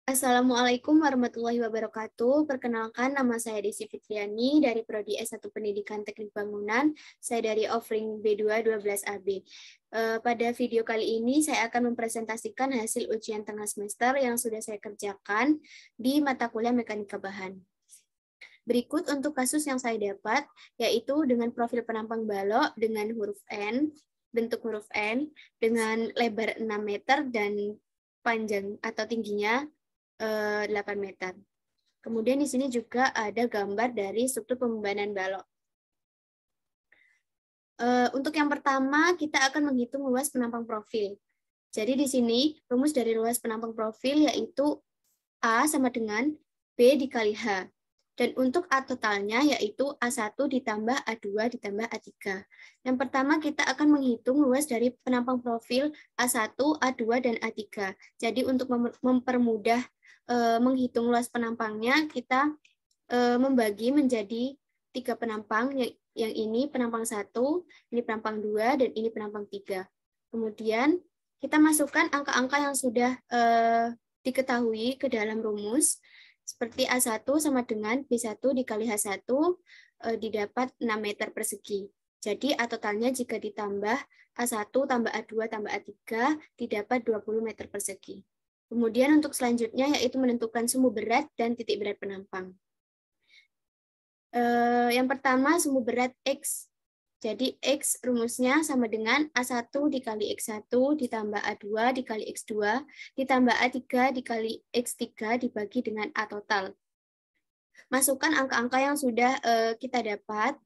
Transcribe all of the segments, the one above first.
Assalamualaikum warahmatullahi wabarakatuh. Perkenalkan, nama saya Desi Fitriani dari Prodi S1 Pendidikan Teknik Bangunan. Saya dari offering B2 12AB. Pada video kali ini saya akan mempresentasikan hasil ujian tengah semester yang sudah saya kerjakan di mata kuliah Mekanika Bahan. Berikut untuk kasus yang saya dapat, yaitu dengan profil penampang balok dengan huruf N, bentuk huruf N, dengan lebar 6 meter dan panjang atau tingginya 8 meter. Kemudian di sini juga ada gambar dari struktur pembebanan balok. Untuk yang pertama, kita akan menghitung luas penampang profil. Jadi di sini rumus dari luas penampang profil yaitu A sama dengan B dikali H. Dan untuk A totalnya yaitu A1 ditambah A2 ditambah A3. Yang pertama kita akan menghitung luas dari penampang profil A1, A2, dan A3. Jadi untuk mempermudah menghitung luas penampangnya, kita membagi menjadi 3 penampang. Yang ini penampang 1, ini penampang 2, dan ini penampang 3. Kemudian kita masukkan angka-angka yang sudah diketahui ke dalam rumus. Seperti A1 sama dengan B1 dikali H1 didapat 6 meter persegi. Jadi A totalnya jika ditambah A1 tambah A2 tambah A3 didapat 20 meter persegi. Kemudian untuk selanjutnya yaitu menentukan sumbu berat dan titik berat penampang. Yang pertama sumbu berat X. Jadi X rumusnya sama dengan A1 dikali X1 ditambah A2 dikali X2 ditambah A3 dikali X3 dibagi dengan A total. Masukkan angka-angka yang sudah kita dapat.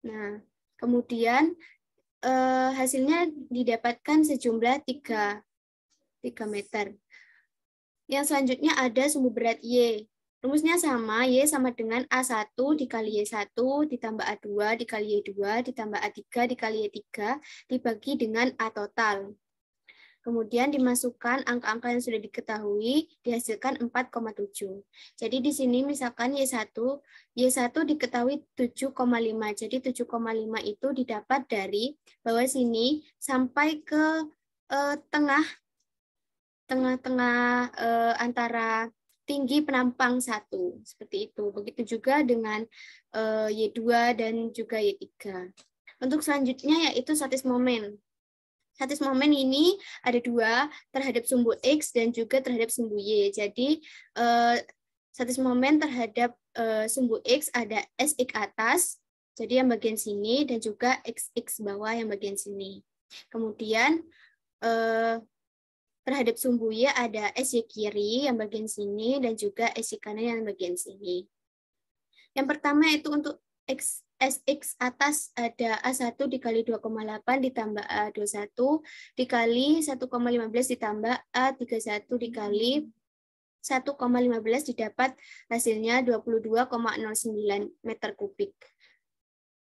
Nah, kemudian hasilnya didapatkan sejumlah 3 meter. Yang selanjutnya ada sumbu berat Y. Rumusnya sama, Y sama dengan A1 dikali Y1 ditambah A2 dikali Y2 ditambah A3 dikali Y3 dibagi dengan A total. Kemudian dimasukkan angka-angka yang sudah diketahui, dihasilkan 4,7. Jadi di sini misalkan Y1 diketahui 7,5. Jadi 7,5 itu didapat dari bawah sini sampai ke tengah-tengah antara tinggi penampang 1, seperti itu. Begitu juga dengan Y2 dan juga Y3. Untuk selanjutnya yaitu statis momen. Statis momen ini ada 2, terhadap sumbu X dan juga terhadap sumbu Y. Jadi statis momen terhadap sumbu X ada SX atas, jadi yang bagian sini, dan juga XX bawah yang bagian sini. Kemudian terhadap sumbu Y ada SY kiri yang bagian sini dan juga SY kanan yang bagian sini. Yang pertama itu untuk SX atas ada A1 dikali 2,8 ditambah A21 dikali 1,15 ditambah A31 dikali 1,15 didapat hasilnya 22,09 meter kubik.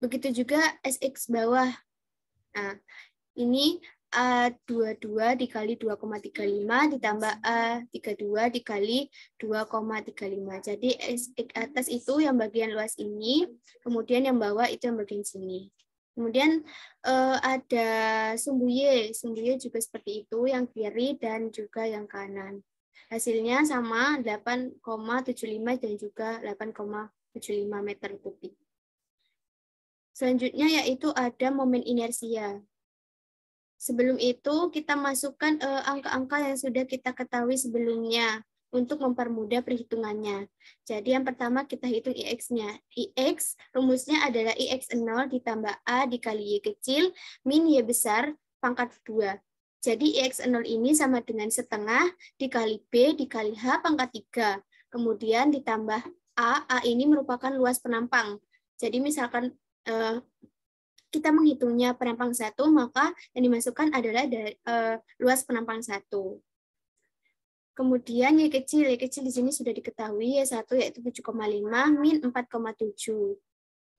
Begitu juga SX bawah. Nah, ini A22 dikali 2,35 ditambah A32 dikali 2,35. Jadi SX atas itu yang bagian luas ini, kemudian yang bawah itu yang bagian sini. Kemudian ada sumbu Y. Sumbu Y juga seperti itu, yang kiri dan juga yang kanan. Hasilnya sama 8,75 dan juga 8,75 meter kubik. Selanjutnya yaitu ada momen inersia. Sebelum itu, kita masukkan angka-angka yang sudah kita ketahui sebelumnya untuk mempermudah perhitungannya. Jadi yang pertama kita hitung IX-nya. IX rumusnya adalah IX0 ditambah A dikali Y kecil min Y besar pangkat 2. Jadi IX0 ini sama dengan setengah dikali B dikali H pangkat 3. Kemudian ditambah A ini merupakan luas penampang. Jadi misalkan kita menghitungnya penampang 1, maka yang dimasukkan adalah luas penampang 1. Kemudian Y kecil di sini sudah diketahui Y1 yaitu 7,5 min 4,7.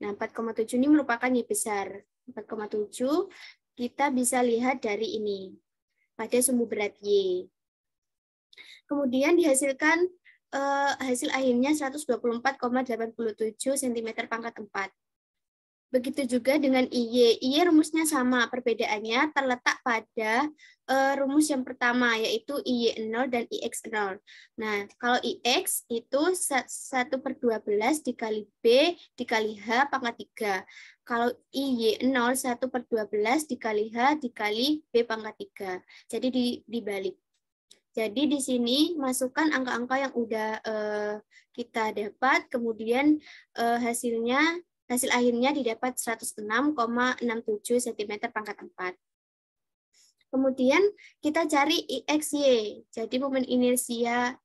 Nah, 4,7 ini merupakan Y besar. 4,7 kita bisa lihat dari ini pada sumbu berat Y. Kemudian dihasilkan hasil akhirnya 124,87 cm pangkat 4. Begitu juga dengan IY. IY rumusnya sama, perbedaannya terletak pada rumus yang pertama, yaitu IY0 dan IX0. Nah, kalau IX itu 1/12 dikali B dikali H pangkat 3. Kalau IY0 1/12 dikali H dikali B pangkat 3. Jadi dibalik. Jadi di sini masukkan angka-angka yang udah kita dapat, kemudian hasil akhirnya didapat 106,67 cm pangkat 4. Kemudian kita cari IXY. Jadi momen inersia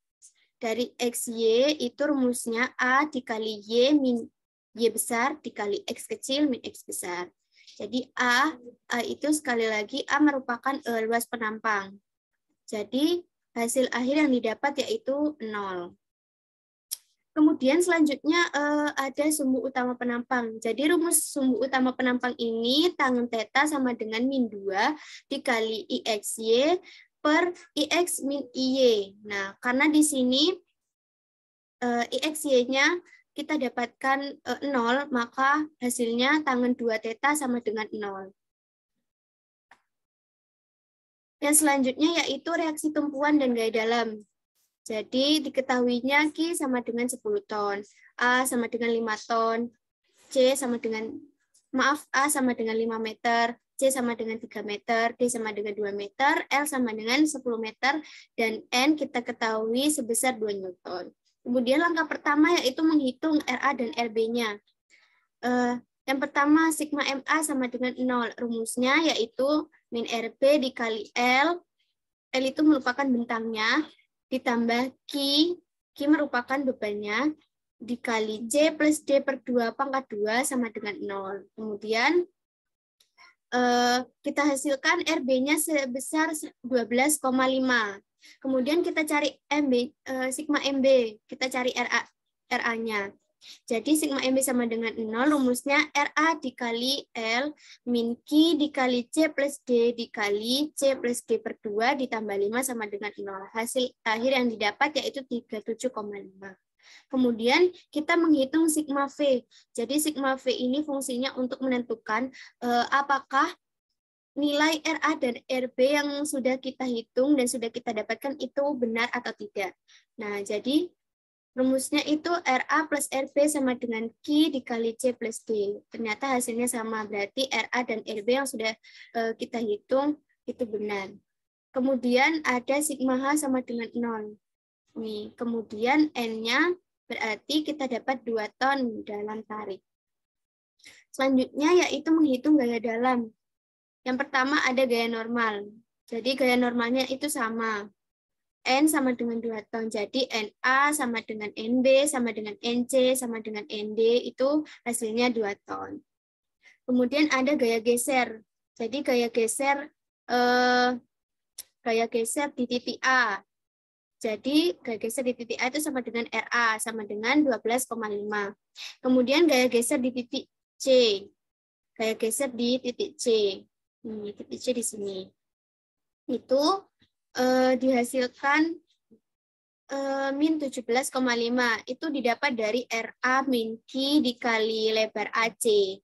dari XY itu rumusnya A dikali Y min Y besar dikali X kecil min X besar. Jadi A itu sekali lagi A merupakan luas penampang. Jadi hasil akhir yang didapat yaitu 0. Kemudian selanjutnya ada sumbu utama penampang. Jadi rumus sumbu utama penampang ini tangen θ sama dengan min 2 dikali IXY per IX min IY. Nah, karena di sini IXY-nya kita dapatkan 0, maka hasilnya tangen 2θ sama dengan 0. Yang selanjutnya yaitu reaksi tumpuan dan gaya dalam. Jadi diketahuinya Q sama dengan 10 ton, A sama dengan 5 ton, A sama dengan 5 meter, C sama dengan 3 meter, D sama dengan 2 meter, L sama dengan 10 meter, dan N kita ketahui sebesar 2 Newton. Kemudian langkah pertama yaitu menghitung RA dan RB-nya. Yang pertama, sigma MA sama dengan 0. Rumusnya yaitu min RB dikali L itu merupakan bentangnya, ditambah Q merupakan bebannya, dikali C plus D per 2 pangkat 2 sama dengan 0. Kemudian kita hasilkan RB-nya sebesar 12,5. Kemudian kita cari sigma MB, kita cari RA-nya. Jadi sigma MB sama dengan 0, rumusnya RA dikali L min Q dikali C plus D dikali C plus D per 2 ditambah 5 sama dengan 0. Hasil akhir yang didapat yaitu 37,5. Kemudian kita menghitung sigma V. Jadi sigma V ini fungsinya untuk menentukan apakah nilai RA dan RB yang sudah kita hitung dan sudah kita dapatkan itu benar atau tidak. Nah, jadi rumusnya itu RA plus RB sama dengan Q dikali C plus D. Ternyata hasilnya sama, berarti RA dan RB yang sudah kita hitung itu benar. Kemudian ada sigma H sama dengan 0. Nih, kemudian N-nya berarti kita dapat 2 ton dalam tarik. Selanjutnya yaitu menghitung gaya dalam. Yang pertama ada gaya normal. Jadi gaya normalnya itu sama. N sama dengan 2 ton. Jadi NA sama dengan NB sama dengan NC sama dengan ND itu hasilnya 2 ton. Kemudian ada gaya geser. Jadi gaya geser di titik A. Jadi gaya geser di titik A itu sama dengan RA sama dengan 12,5. Kemudian gaya geser di titik C. Gaya geser di titik C. Ini titik C di sini. Itu dihasilkan min 17,5. Itu didapat dari RA min Q dikali lebar AC.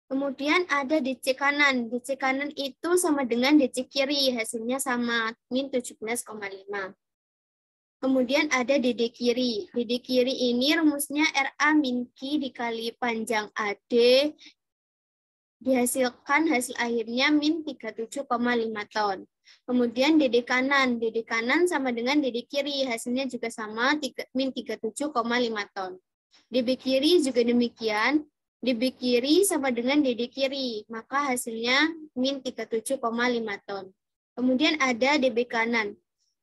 Kemudian ada DC kanan. DC kanan itu sama dengan DC kiri. Hasilnya sama, min 17,5. Kemudian ada DD kiri. DD kiri ini rumusnya RA min Q dikali panjang AD. Dihasilkan hasil akhirnya min 37,5 ton. Kemudian DD kanan sama dengan DD kiri, hasilnya juga sama, min 37,5 ton. DB kiri juga demikian, DB kiri sama dengan DD kiri, maka hasilnya min 37,5 ton. Kemudian ada DB kanan.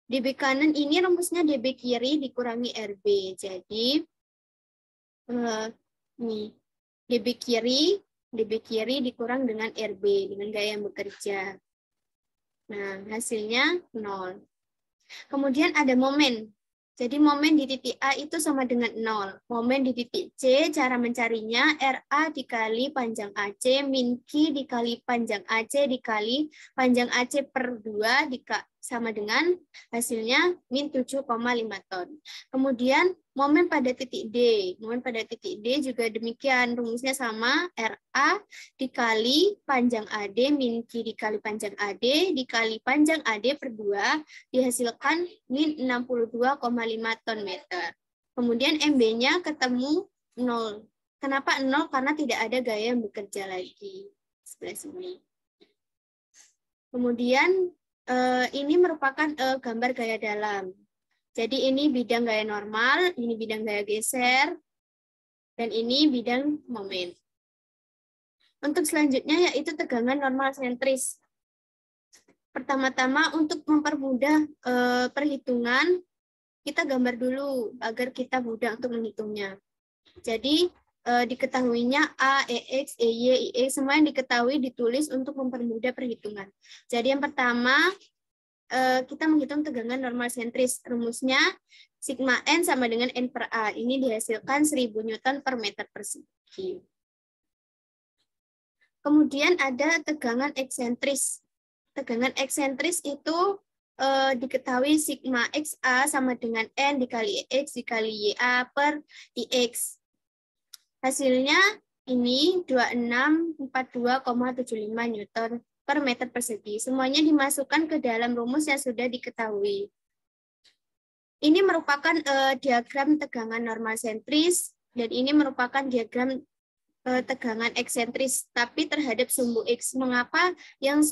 DB kanan ini rumusnya DB kiri dikurangi RB. Jadi, nih, DB kiri dikurang dengan RB, dengan gaya yang bekerja. Nah, hasilnya 0. Kemudian ada momen. Jadi momen di titik A itu sama dengan 0. Momen di titik C, cara mencarinya RA dikali panjang AC min Q dikali panjang AC dikali panjang AC per 2 sama dengan hasilnya min 7,5 ton. Kemudian momen pada titik D. Momen pada titik D juga demikian, rumusnya sama, RA dikali panjang AD min Q dikali panjang AD dikali panjang AD per 2 dihasilkan min 62,5 ton meter. Kemudian MB-nya ketemu 0. Kenapa 0? Karena tidak ada gaya yang bekerja lagi. Sebelah sini. Kemudian ini merupakan gambar gaya dalam. Jadi ini bidang gaya normal, ini bidang gaya geser, dan ini bidang momen. Untuk selanjutnya yaitu tegangan normal sentris. Pertama-tama untuk mempermudah perhitungan, kita gambar dulu agar kita mudah untuk menghitungnya. Jadi diketahuinya A, EX, EY, IX, semua yang diketahui ditulis untuk mempermudah perhitungan. Jadi yang pertama, kita menghitung tegangan normal sentris. Rumusnya sigma N sama dengan N per A. Ini dihasilkan 1000 Newton per meter persegi. Kemudian ada tegangan eksentris. Tegangan eksentris itu diketahui sigma XA sama dengan N dikali X dikali YA per IX. Hasilnya ini 2642,75 Newton per meter persegi. Semuanya dimasukkan ke dalam rumus yang sudah diketahui. Ini merupakan diagram tegangan normal sentris, dan ini merupakan diagram tegangan eksentris, tapi terhadap sumbu X. Mengapa yang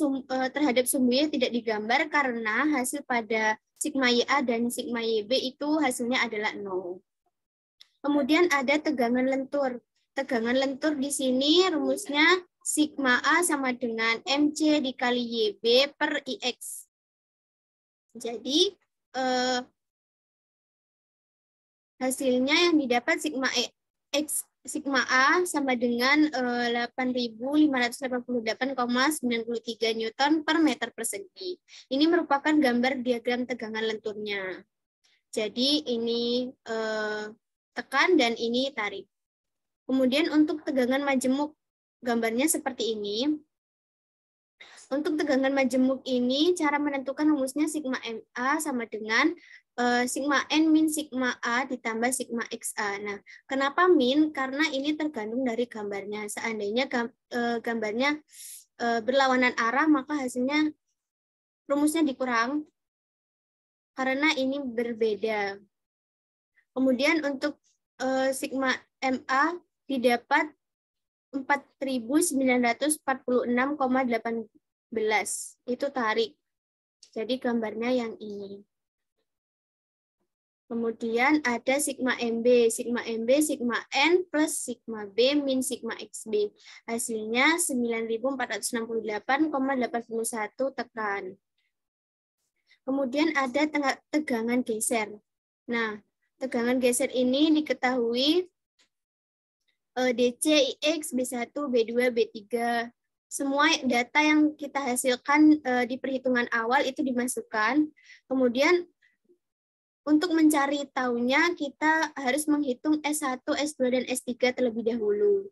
terhadap sumbu Y tidak digambar? Karena hasil pada sigma YA dan sigma YB itu hasilnya adalah 0. Kemudian ada tegangan lentur. Tegangan lentur di sini rumusnya sigma A sama dengan MC dikali YB per IX. Jadi hasilnya yang didapat sigma A sama dengan 8.588,93 Newton per meter persegi. Ini merupakan gambar diagram tegangan lenturnya. Jadi ini tekan dan ini tarik. Kemudian untuk tegangan majemuk, gambarnya seperti ini. Untuk tegangan majemuk ini, cara menentukan rumusnya sigma MA sama dengan sigma N min sigma A ditambah sigma XA. Nah, kenapa min? Karena ini tergantung dari gambarnya. Seandainya gambarnya berlawanan arah, maka hasilnya rumusnya dikurang karena ini berbeda. Kemudian untuk sigma MA didapat 4.946,18. Itu tarik. Jadi gambarnya yang ini. Kemudian ada sigma MB. Sigma MB, sigma N plus sigma B min sigma XB. Hasilnya 9.468,81 tekan. Kemudian ada tegangan geser. Nah, tegangan geser ini diketahui DC, IX, B1, B2, B3. Semua data yang kita hasilkan di perhitungan awal itu dimasukkan. Kemudian untuk mencari tahunya kita harus menghitung S1, S2, dan S3 terlebih dahulu.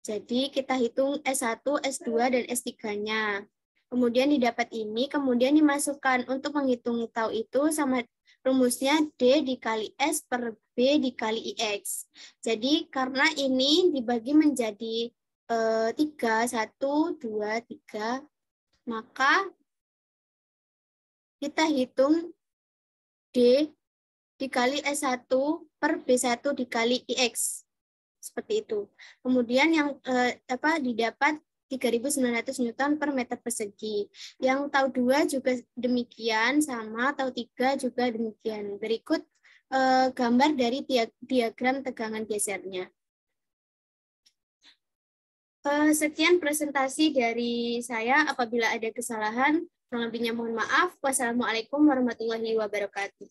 Jadi kita hitung S1, S2, dan S3-nya. Kemudian didapat ini, kemudian dimasukkan untuk menghitung tahu itu sama rumusnya D dikali S per B dikali IX. Jadi karena ini dibagi menjadi 3, 1, 2, 3, maka kita hitung D dikali S1 per B1 dikali IX. Seperti itu. Kemudian yang didapat 3.900 Newton per meter persegi. Yang tahu 2 juga demikian, sama tahu 3 juga demikian. Berikut gambar dari diagram tegangan gesernya. Sekian presentasi dari saya. Apabila ada kesalahan, kurang lebihnya mohon maaf. Wassalamualaikum warahmatullahi wabarakatuh.